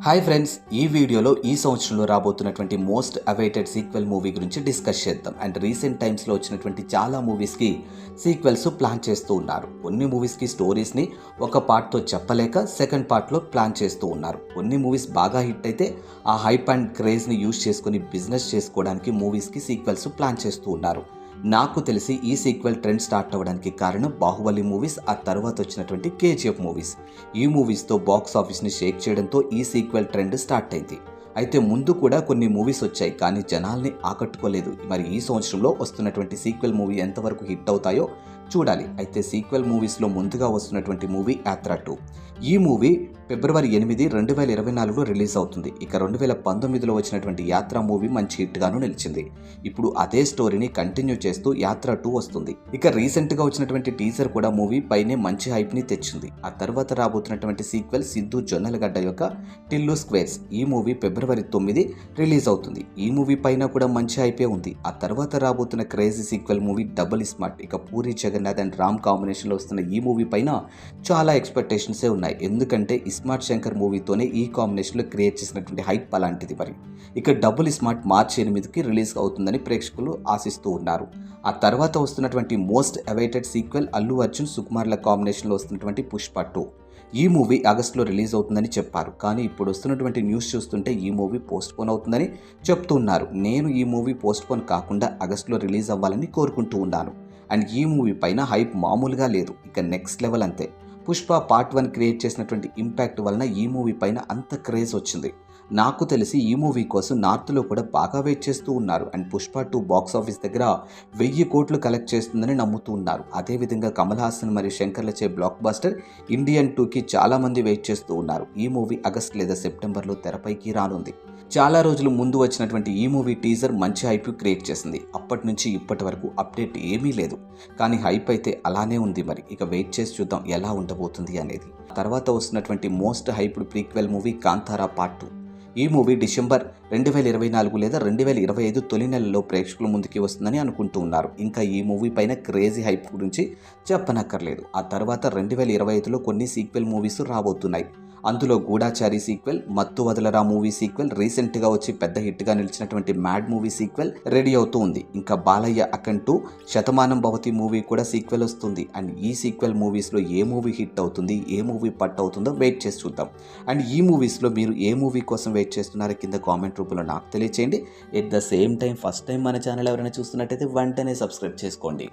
Hi friends, ఈ వీడియోలో ఈ సంవత్సరంలో రాబోతున్నటువంటి మోస్ట్ అవైటెడ్ సీక్వెల్ మూవీ గురించి డిస్కస్ చేద్దాం. అండ్ రీసెంట్ టైమ్స్లో వచ్చినటువంటి చాలా మూవీస్కి సీక్వెల్స్ ప్లాన్ చేస్తూ ఉన్నారు. కొన్ని మూవీస్కి స్టోరీస్ని ఒక పార్ట్తో చెప్పలేక సెకండ్ పార్ట్లో ప్లాన్ చేస్తూ ఉన్నారు. కొన్ని మూవీస్ బాగా హిట్ అయితే ఆ హైప్ అండ్ క్రేజ్ని యూజ్ చేసుకుని బిజినెస్ చేసుకోవడానికి మూవీస్కి సీక్వెల్స్ ప్లాన్ చేస్తూ ఉన్నారు. నాకు తెలిసి ఈ సీక్వెల్ ట్రెండ్ స్టార్ట్ అవ్వడానికి కారణం బాహుబలి మూవీస్, ఆ తర్వాత వచ్చినటువంటి కేజీఎఫ్ మూవీస్. ఈ మూవీస్తో బాక్స్ ఆఫీస్ని షేక్ చేయడంతో ఈ సీక్వెల్ ట్రెండ్ స్టార్ట్ అయింది. అయితే ముందు కూడా కొన్ని మూవీస్ వచ్చాయి, కానీ జనాల్ని ఆకట్టుకోలేదు. మరి ఈ సంవత్సరంలో వస్తున్నటువంటి సీక్వెల్ మూవీ ఎంతవరకు హిట్ అవుతాయో చూడాలి. అయితే సీక్వెల్ మూవీస్లో ముందుగా వస్తున్నటువంటి మూవీ యాత్ర 2. ఈ మూవీ ఫిబ్రవరి 8, 2024లో రిలీజ్ అవుతుంది. ఇక 2019లో వచ్చినటువంటి యాత్ర మూవీ మంచి హిట్గాను నిలిచింది. ఇప్పుడు అదే స్టోరీని కంటిన్యూ చేస్తూ యాత్ర 2 వస్తుంది. ఇక రీసెంట్గా వచ్చినటువంటి టీజర్ కూడా మూవీ పైనే మంచి హైప్ని తెచ్చింది. ఆ తర్వాత రాబోతున్నటువంటి సీక్వెల్ సిద్ధు జొన్నలగడ్డ యొక్క టిల్లు స్క్వేర్స్. ఈ మూవీ ఫిబ్రవరి 9 రిలీజ్ అవుతుంది. ఈ మూవీ పైన కూడా మంచి హైపే ఉంది. ఆ తర్వాత రాబోతున్న crazy sequel movie double smart. ఇక పూరి జగన్నాథ్ అండ్ రామ్ కాంబినేషన్లో వస్తున్న ఈ మూవీ పైన చాలా ఎక్స్పెక్టేషన్సే ఉన్నాయి. ఎందుకంటే స్మార్ట్ శంకర్ మూవీతోనే ఈ కాంబినేషన్లో క్రియేట్ చేసినటువంటి హైప్ అలాంటిది. మరి ఇక డబుల్ స్మార్ట్ మార్చి 8కి రిలీజ్ అవుతుందని ప్రేక్షకులు ఆశిస్తూ ఉన్నారు. ఆ తర్వాత వస్తున్నటువంటి most awaited sequel Allu Arjun సుకుమార్ల కాంబినేషన్లో వస్తున్నటువంటి పుష్ప 2. ఈ మూవీ ఆగస్టులో రిలీజ్ అవుతుందని చెప్పారు, కానీ ఇప్పుడు వస్తున్నటువంటి న్యూస్ చూస్తుంటే ఈ మూవీ పోస్ట్పోన్ అవుతుందని చెప్తున్నారు. నేను ఈ మూవీ పోస్ట్పోన్ కాకుండా ఆగస్టులో రిలీజ్ అవ్వాలని కోరుకుంటూ ఉన్నాను. అండ్ ఈ మూవీ పైన హైప్ మామూలుగా లేదు, ఇక నెక్స్ట్ లెవెల్ అంతే. పుష్ప పార్ట్ 1 క్రియేట్ చేసినటువంటి ఇంపాక్ట్ వలన ఈ మూవీ పైన అంత క్రేజ్ వచ్చింది. నాకు తెలిసి ఈ మూవీ కోసం నార్త్లో కూడా బాగా వెయిట్ చేస్తూ ఉన్నారు. అండ్ పుష్ప 2 బాక్స్ ఆఫీస్ దగ్గర 1000 కోట్లు కలెక్ట్ చేస్తుందని నమ్ముతూ ఉన్నారు. అదేవిధంగా కమల్ హాసన్ మరియు శంకర్లచే బ్లాక్ బస్టర్ ఇండియన్ 2కి చాలామంది వెయిట్ చేస్తూ ఉన్నారు. ఈ మూవీ ఆగస్ట్ లేదా సెప్టెంబర్లో తెరపైకి రానుంది. చాలా రోజుల ముందు వచ్చినటువంటి ఈ మూవీ టీజర్ మంచి హైప్ క్రియేట్ చేసింది. అప్పటి నుంచి ఇప్పటి వరకు అప్డేట్ ఏమీ లేదు, కానీ హైప్ అయితే అలానే ఉంది. మరి ఇక వెయిట్ చేసి చూద్దాం ఎలా ఉండబోతుంది అనేది. తర్వాత వస్తున్నటువంటి most hyped prequel movie Kantara part 2. ఈ మూవీ డిసెంబర్ 2024 లేదా 2025 తొలి నెలలో ప్రేక్షకుల ముందుకి వస్తుందని అనుకుంటూ ఉన్నారు. ఇంకా ఈ మూవీ పైన క్రేజీ హైప్ గురించి చెప్పనక్కర్లేదు. ఆ తర్వాత 2025లో కొన్ని సీక్వెల్ మూవీస్ రాబోతున్నాయి. అందులో గూఢాచారి సీక్వెల్, మత్తు వదలరా మూవీ సీక్వెల్, రీసెంట్గా వచ్చి పెద్ద హిట్గా నిలిచినటువంటి మ్యాడ్ మూవీ సీక్వెల్ రెడీ అవుతూ ఉంది. ఇంకా బాలయ్య అఖండ్ 2, శతమానం భవతి మూవీ కూడా సీక్వెల్ వస్తుంది. అండ్ ఈ సీక్వెల్ మూవీస్లో ఏ మూవీ హిట్ అవుతుంది, ఏ మూవీ పట్ అవుతుందో వెయిట్ చేసి చూద్దాం. అండ్ ఈ మూవీస్లో మీరు ఏ మూవీ కోసం వెయిట్ చేస్తున్నారో కింద కామెంట్ రూపంలో నాకు తెలియచేయండి. At the same time first time మన ఛానల్ ఎవరైనా చూస్తున్నట్టయితే వెంటనే సబ్స్క్రైబ్ చేసుకోండి.